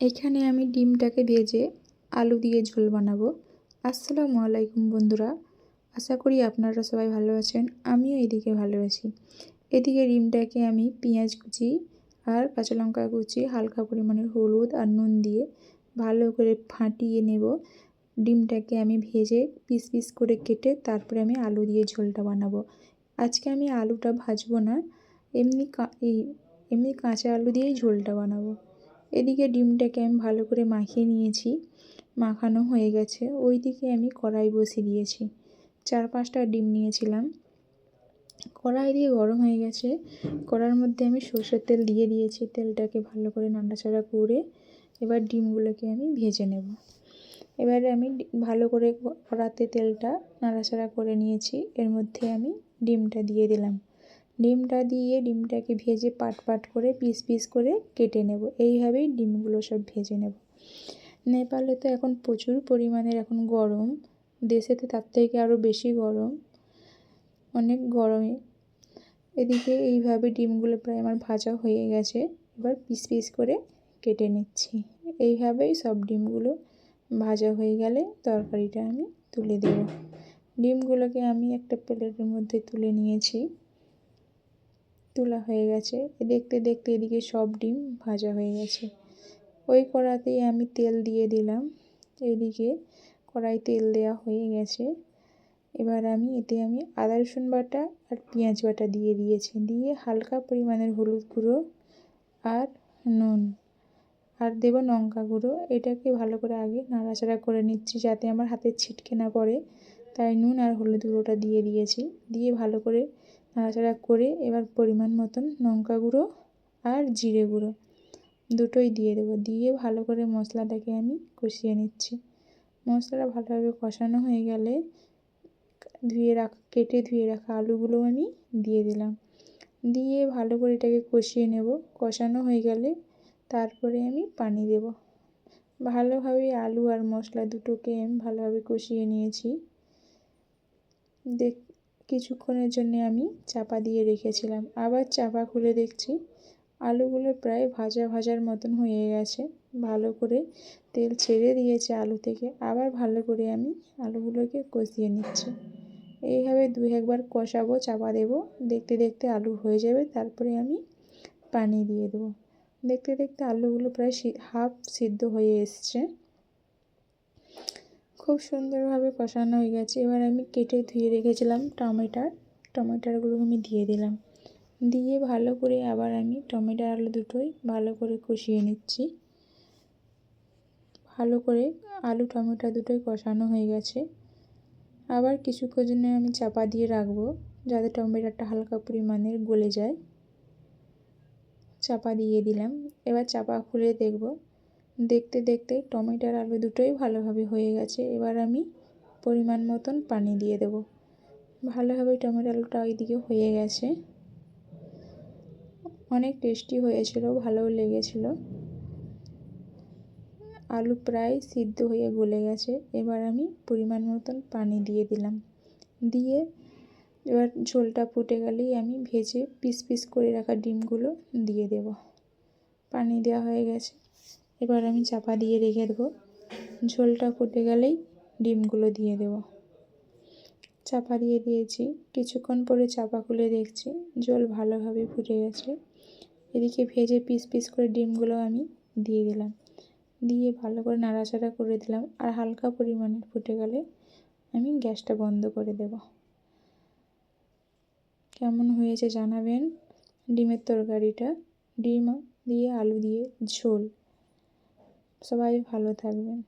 এখানে আমি ডিমটাকে ভেজে আলু দিয়ে ঝোল বানাবো। আসসালামু আলাইকুম বন্ধুরা, আশা করি আপনারা সবাই ভালো আছেন। আমিও এদিকে ভালো আছি। এদিকে ডিমটাকে আমি পেঁয়াজ কুচি আর কাঁচা লঙ্কা কুচি, হালকা পরিমাণের হলুদ আর নুন দিয়ে ভালো করে ফাটিয়ে নেব। ডিমটাকে আমি ভেজে পিস পিস করে কেটে তারপরে আমি আলু দিয়ে ঝোলটা বানাবো। আজকে আমি আলুটা ভাজবো না, এমনি কাঁচা আলু দিয়েই ঝোলটা বানাবো। এদিকে ডিমটাকে আমি ভালো করে মাখিয়ে নিয়েছি, মাখানো হয়ে গেছে। ওইদিকে আমি কড়াই বসিয়ে দিয়েছি। 4-5টা ডিম নিয়েছিলাম। কড়াই দিয়ে গরম হয়ে গেছে। কড়ার মধ্যে আমি সরষের তেল দিয়ে দিয়েছি। তেলটাকে ভালো করে নাড়াচাড়া করে এবার ডিমগুলোকে আমি ভেজে নেব। এবারে আমি ভালো করে কড়াতে তেলটা নাড়াচাড়া করে নিয়েছি। এর মধ্যে আমি ডিমটা দিয়ে দিলাম। ডিমটা দিয়ে ডিমটাকে ভেজে পাট করে পিস পিস করে কেটে নেব। এইভাবেই ডিমগুলো সব ভেজে নেব। নেপালে তো এখন প্রচুর পরিমাণের এখন গরম, দেশেতে তার থেকে আরও বেশি গরম, অনেক গরমে। এদিকে এইভাবে ডিমগুলো প্রায় আমার ভাজা হয়ে গেছে। এবার পিস পিস করে কেটে নিচ্ছি। এইভাবেই সব ডিমগুলো ভাজা হয়ে গেলে তরকারিটা আমি তুলে দেব। ডিমগুলোকে আমি একটা প্লেটের মধ্যে তুলে নিয়েছি। তোলা হয়ে গেছে। দেখতে দেখতে এদিকে সব ডিম ভাজা হয়ে গেছে। ওই কড়াতেই আমি তেল দিয়ে দিলাম। এদিকে কড়াই তেল দেওয়া হয়ে গেছে। এবার এতে আমি আদা রসুন বাটা আর পেঁয়াজ বাটা দিয়ে দিয়েছি। দিয়ে হালকা পরিমাণের হলুদ গুঁড়ো আর নুন আর দেব লঙ্কা গুঁড়ো। এটাকে ভালো করে আগে নাড়াচাড়া করে নিচ্ছি যাতে আমার হাতে ছিটকে না পড়ে, তাই নুন আর হলুদ গুঁড়োটা দিয়ে দিয়েছি। দিয়ে ভালো করে নাড়াচাড়া করে এবার পরিমাণ মতন লঙ্কা গুঁড়ো আর জিরে গুঁড়ো দুটোই দিয়ে দেবো। দিয়ে ভালো করে মশলাটাকে আমি কষিয়ে নিচ্ছি। মশলাটা ভালোভাবে কষানো হয়ে গেলে কেটে ধুয়ে রাখা আলুগুলো আমি দিয়ে দিলাম। দিয়ে ভালো করে এটাকে কষিয়ে নেব। কষানো হয়ে গেলে তারপরে আমি পানি দেব। ভালোভাবে আলু আর মশলা দুটোকে আমি ভালোভাবে কষিয়ে নিয়েছি। কিছুক্ষণের জন্য আমি চাপা দিয়ে রেখেছিলাম। আবার চাপা খুলে দেখছি আলুগুলো প্রায় ভাজার মতন হয়ে গেছে। ভালো করে তেল ছেড়ে দিয়েছে আলু থেকে। আবার ভালো করে আমি আলুগুলোকে কষিয়ে নিচ্ছি। এইভাবে 2-1বার কষাবো, চাপা দেবো। দেখতে দেখতে আলু হয়ে যাবে, তারপরে আমি পানি দিয়ে দেবো। দেখতে দেখতে আলুগুলো প্রায় হাফ সিদ্ধ হয়ে এসছে। খুব সুন্দরভাবে কষানো হয়ে গেছে। এবার আমি কেটে ধুয়ে রেখেছিলাম টমেটোগুলো আমি দিয়ে দিলাম। দিয়ে ভালো করে আবার আমি টমেটো আলু দুটোই ভালো করে কষিয়ে নিচ্ছি। ভালো করে আলু টমেটো দুটোই কষানো হয়ে গেছে। আবার কিছুক্ষণ জন্য আমি চাপা দিয়ে রাখবো যাতে টমেটোটা হালকা পরিমাণে গলে যায়। চাপা দিয়ে দিলাম। এবার চাপা খুলে দেখব। দেখতে দেখতে টমেটো আর আলু দুটোই ভালোভাবে হয়ে গেছে। এবার আমি পরিমাণ মতন পানি দিয়ে দেব। ভালোভাবে টমেটো আলুটা ওইদিকে হয়ে গেছে। অনেক টেস্টি হয়েছিল, ভালোও লেগেছিল। আলু প্রায় সিদ্ধ হয়ে গলে গেছে। এবার আমি পরিমাণ মতন পানি দিয়ে দিলাম। দিয়ে এবার ঝোলটা ফুটে গেলেই আমি ভেজে পিস পিস করে রাখা ডিমগুলো দিয়ে দেব। পানি দেওয়া হয়ে গেছে। এবার আমি চাপা দিয়ে রেখে দেবো। ঝোলটা ফুটে গেলেই ডিমগুলো দিয়ে দেব। চাপা দিয়ে দিয়েছি। কিছুক্ষণ পরে চাপা খুলে দেখছি ঝোল ভালোভাবে ফুটে গেছে। এদিকে ভেজে পিস পিস করে ডিমগুলো আমি দিয়ে দিলাম। দিয়ে ভালো করে নাড়াচাড়া করে দিলাম। আর হালকা পরিমাণে ফুটে গেলে আমি গ্যাসটা বন্ধ করে দেব। কেমন হয়েছে জানাবেন ডিমের তরকারিটা। ডিম দিয়ে আলু দিয়ে ঝোল। সবাই ভালো থাকবেন।